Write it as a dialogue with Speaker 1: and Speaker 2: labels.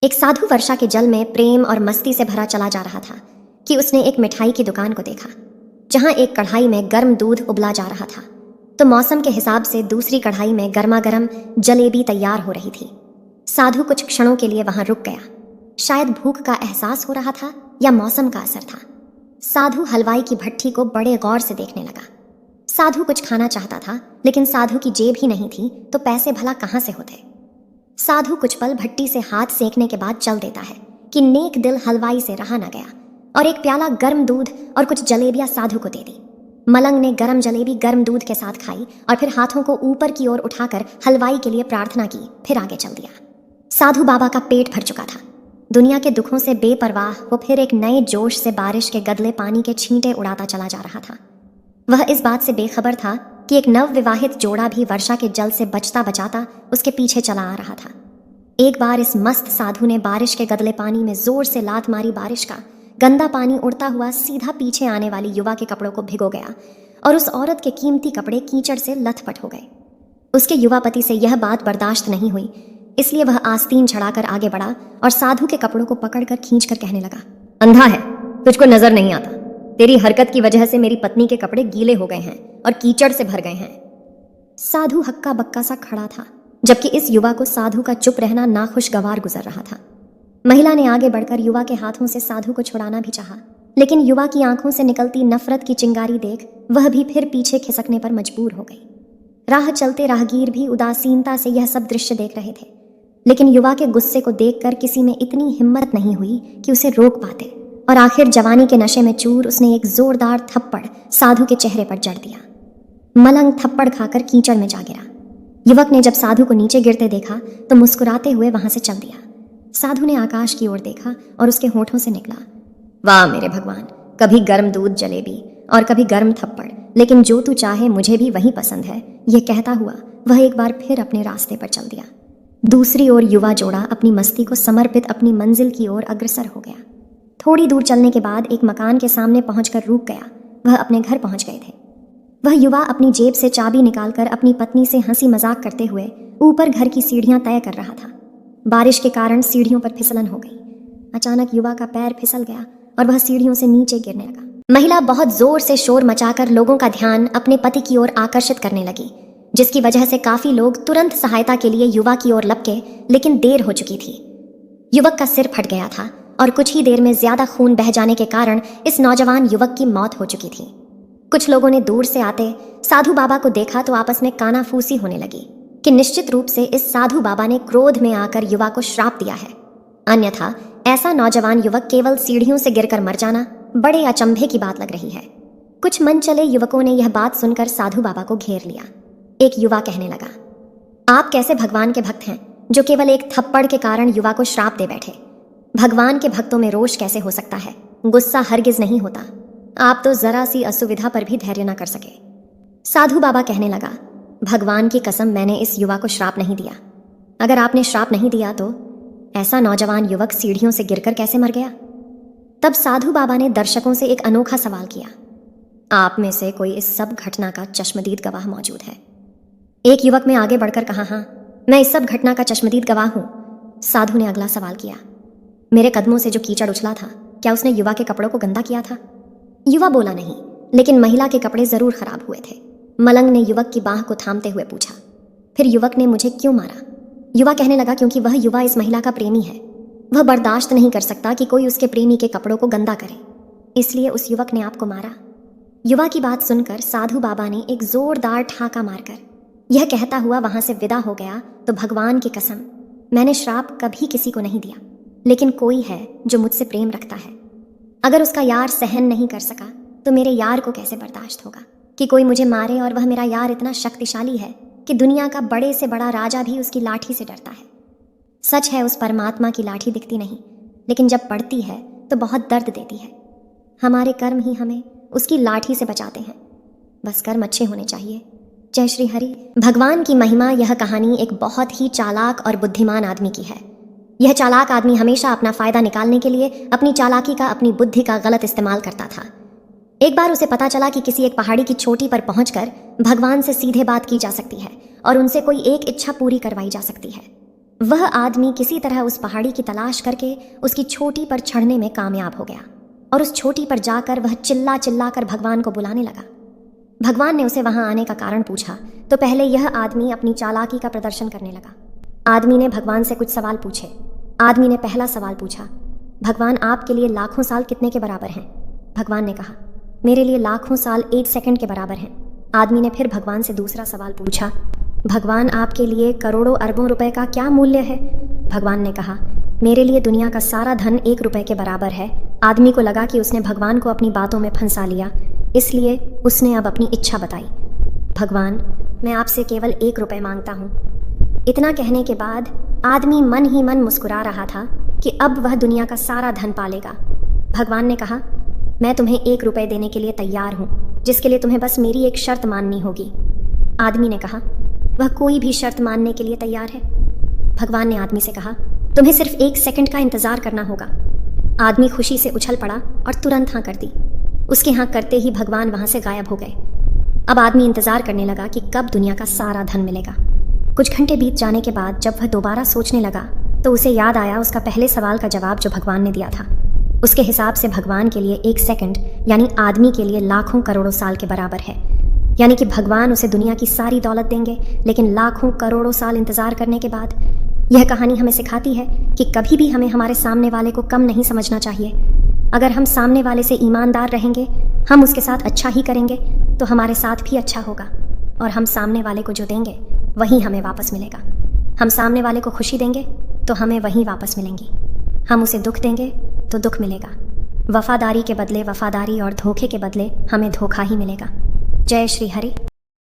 Speaker 1: एक साधु वर्षा के जल में प्रेम और मस्ती से भरा चला जा रहा था कि उसने एक मिठाई की दुकान को देखा जहां एक कढ़ाई में गर्म दूध उबला जा रहा था तो मौसम के हिसाब से दूसरी कढ़ाई में गर्मा गर्म जलेबी तैयार हो रही थी। साधु कुछ क्षणों के लिए वहां रुक गया। शायद भूख का एहसास हो रहा था या मौसम का असर था। साधु हलवाई की भट्ठी को बड़े गौर से देखने लगा। साधु कुछ खाना चाहता था लेकिन साधु की जेब ही नहीं थी तो पैसे भला कहां से होते। साधु कुछ पल भट्टी से हाथ सेकने के बाद चल देता है कि नेक दिल हलवाई से रहा न गया और एक प्याला गर्म दूध और कुछ जलेबियां साधु को दे दी। मलंग ने गर्म जलेबी गर्म दूध के साथ खाई और फिर हाथों को ऊपर की ओर उठाकर हलवाई के लिए प्रार्थना की, फिर आगे चल दिया। साधु बाबा का पेट भर चुका था। दुनिया के दुखों से बेपरवाह वो फिर एक नए जोश से बारिश के गदले पानी के छींटे उड़ाता चला जा रहा था। वह इस बात से बेखबर था कि एक नवविवाहित जोड़ा भी वर्षा के जल से बचता बचाता उसके पीछे चला आ रहा था। एक बार इस मस्त साधु ने बारिश के गदले पानी में जोर से लात मारी। बारिश का गंदा पानी उड़ता हुआ सीधा पीछे आने वाली युवा के कपड़ों को भिगो गया और उस औरत के कीमती कपड़े कीचड़ से लथपथ हो गए। उसके युवा पति से यह बात बर्दाश्त नहीं हुई, इसलिए वह आस्तीन चढ़ाकर आगे बढ़ा और साधु के कपड़ों को पकड़कर खींचकर कहने लगा, अंधा है, तुझको नजर नहीं आता। तेरी हरकत की वजह से मेरी पत्नी के कपड़े गीले हो गए हैं और कीचड़ से भर गए हैं। साधु हक्का बक्का सा खड़ा था, जबकि इस युवा को साधु का चुप रहना नाखुशगवार गुजर रहा था। महिला ने आगे बढ़कर युवा के हाथों से साधु को छुड़ाना भी चाहा, लेकिन युवा की आंखों से निकलती नफरत की चिंगारी देख वह भी फिर पीछे खिसकने पर मजबूर हो गई। राह चलते राहगीर भी उदासीनता से यह सब दृश्य देख रहे थे, लेकिन युवा के गुस्से को देखकर किसी में इतनी हिम्मत नहीं हुई कि उसे रोक पाते और आखिर जवानी के नशे में चूर उसने एक जोरदार थप्पड़ साधु के चेहरे पर जड़ दिया। मलंग थप्पड़ खाकर कीचड़ में जा गिरा। युवक ने जब साधु को नीचे गिरते देखा तो मुस्कुराते हुए वहां से चल दिया। साधु ने आकाश की ओर देखा और उसके होठों से निकला, वाह मेरे भगवान, कभी गर्म दूध जलेबी और कभी गर्म थप्पड़, लेकिन जो तू चाहे मुझे भी वही पसंद है। यह कहता हुआ वह एक बार फिर अपने रास्ते पर चल दिया। दूसरी ओर युवा जोड़ा अपनी मस्ती को समर्पित अपनी मंजिल की ओर अग्रसर हो गया। थोड़ी दूर चलने के बाद एक मकान के सामने पहुंचकर रुक गया। वह अपने घर पहुंच गए थे। वह युवा अपनी जेब से चाबी निकालकर अपनी पत्नी से हंसी मजाक करते हुए ऊपर घर की सीढ़ियां तय कर रहा था। बारिश के कारण सीढ़ियों पर फिसलन हो गई। अचानक युवा का पैर फिसल गया और वह सीढ़ियों से नीचे गिरने लगा। महिला बहुत जोर से शोर मचाकर लोगों का ध्यान अपने पति की ओर आकर्षित करने लगी, जिसकी वजह से काफी लोग तुरंत सहायता के लिए युवा की ओर लपके, लेकिन देर हो चुकी थी। युवक का सिर फट गया था और कुछ ही देर में ज्यादा खून बह जाने के कारण इस नौजवान युवक की मौत हो चुकी थी। कुछ लोगों ने दूर से आते साधु बाबा को देखा तो आपस में कानाफूसी होने लगी कि निश्चित रूप से इस साधु बाबा ने क्रोध में आकर युवा को श्राप दिया है, अन्यथा ऐसा नौजवान युवक केवल सीढ़ियों से गिरकर मर जाना बड़े अचंभे की बात लग रही है। कुछ मन चले युवकों ने यह बात सुनकर साधु बाबा को घेर लिया। एक युवा कहने लगा, आप कैसे भगवान के भक्त हैं जो केवल एक थप्पड़ के कारण युवा को श्राप दे बैठे। भगवान के भक्तों में रोष कैसे हो सकता है, गुस्सा हरगिज नहीं होता। आप तो जरा सी असुविधा पर भी धैर्य न कर सके। साधु बाबा कहने लगा, भगवान की कसम मैंने इस युवा को श्राप नहीं दिया। अगर आपने श्राप नहीं दिया तो ऐसा नौजवान युवक सीढ़ियों से गिरकर कैसे मर गया। तब साधु बाबा ने दर्शकों से एक अनोखा सवाल किया, आप में से कोई इस सब घटना का चश्मदीद गवाह मौजूद है। एक युवक में आगे बढ़कर कहा, हाँ मैं इस सब घटना का चश्मदीद गवाह हूं। साधु ने अगला सवाल किया, मेरे कदमों से जो कीचड़ उछला था क्या उसने युवा के कपड़ों को गंदा किया था। युवा बोला नहीं, लेकिन महिला के कपड़े जरूर खराब हुए थे। मलंग ने युवक की बाह को थामते हुए पूछा, फिर युवक ने मुझे क्यों मारा। युवा कहने लगा, क्योंकि वह युवा इस महिला का प्रेमी है। वह बर्दाश्त नहीं कर सकता कि कोई उसके प्रेमी के कपड़ों को गंदा करे, इसलिए उस युवक ने आपको मारा। युवा की बात सुनकर साधु बाबा ने एक जोरदार ठाका मारकर यह कहता हुआ वहां से विदा हो गया, तो भगवान की कसम मैंने श्राप कभी किसी को नहीं दिया, लेकिन कोई है जो मुझसे प्रेम रखता है। अगर उसका यार सहन नहीं कर सका तो मेरे यार को कैसे बर्दाश्त होगा कि कोई मुझे मारे, और वह मेरा यार इतना शक्तिशाली है कि दुनिया का बड़े से बड़ा राजा भी उसकी लाठी से डरता है। सच है, उस परमात्मा की लाठी दिखती नहीं, लेकिन जब पड़ती है तो बहुत दर्द देती है। हमारे कर्म ही हमें उसकी लाठी से बचाते हैं, बस कर्म अच्छे होने चाहिए। जय श्री हरि। भगवान की महिमा। यह कहानी एक बहुत ही चालाक और बुद्धिमान आदमी की है। यह चालाक आदमी हमेशा अपना फायदा निकालने के लिए अपनी चालाकी का, अपनी बुद्धि का गलत इस्तेमाल करता था। एक बार उसे पता चला कि किसी एक पहाड़ी की चोटी पर पहुंचकर भगवान से सीधे बात की जा सकती है और उनसे कोई एक इच्छा पूरी करवाई जा सकती है। वह आदमी किसी तरह उस पहाड़ी की तलाश करके उसकी चोटी पर चढ़ने में कामयाब हो गया और उस चोटी पर जाकर वह चिल्ला चिल्ला कर भगवान को बुलाने लगा। भगवान ने उसे वहां आने का कारण पूछा तो पहले यह आदमी अपनी चालाकी का प्रदर्शन करने लगा। आदमी ने भगवान से कुछ सवाल पूछे। आदमी ने पहला सवाल पूछा, भगवान आपके लिए लाखों साल कितने के बराबर हैं? भगवान ने कहा, मेरे लिए लाखों साल 1 सेकंड के बराबर हैं। आदमी ने फिर भगवान से दूसरा सवाल पूछा, भगवान आपके लिए करोड़ों अरबों रुपए का क्या मूल्य है? भगवान ने कहा, मेरे लिए दुनिया का सारा धन 1 रुपए के बराबर है। आदमी को लगा कि उसने भगवान को अपनी बातों में फंसा लिया, इसलिए उसने अब अपनी इच्छा बताई। भगवान, मैं आपसे केवल 1 रुपए मांगता हूँ। इतना कहने के बाद आदमी मन ही मन मुस्कुरा रहा था कि अब वह दुनिया का सारा धन पालेगा। भगवान ने कहा, मैं तुम्हें 1 रुपए देने के लिए तैयार हूँ, जिसके लिए तुम्हें बस मेरी एक शर्त माननी होगी। आदमी ने कहा, वह कोई भी शर्त मानने के लिए तैयार है। भगवान ने आदमी से कहा, तुम्हें सिर्फ 1 सेकंड का इंतजार करना होगा। आदमी खुशी से उछल पड़ा और तुरंत हाँ कर दी। उसके हाँ करते ही भगवान वहां से गायब हो गए। अब आदमी इंतजार करने लगा कि कब दुनिया का सारा धन मिलेगा। कुछ घंटे बीत जाने के बाद जब वह दोबारा सोचने लगा तो उसे याद आया उसका पहले सवाल का जवाब जो भगवान ने दिया था। उसके हिसाब से भगवान के लिए 1 सेकंड यानी आदमी के लिए लाखों करोड़ों साल के बराबर है। यानी कि भगवान उसे दुनिया की सारी दौलत देंगे, लेकिन लाखों करोड़ों साल इंतजार करने के बाद। यह कहानी हमें सिखाती है कि कभी भी हमें हमारे सामने वाले को कम नहीं समझना चाहिए। अगर हम सामने वाले से ईमानदार रहेंगे, हम उसके साथ अच्छा ही करेंगे तो हमारे साथ भी अच्छा होगा, और हम सामने वाले को जो देंगे वही हमें वापस मिलेगा। हम सामने वाले को खुशी देंगे तो हमें वही वापस मिलेंगी। हम उसे दुख देंगे तो दुख मिलेगा। वफादारी के बदले वफादारी और धोखे के बदले हमें धोखा ही मिलेगा। जय श्री हरि।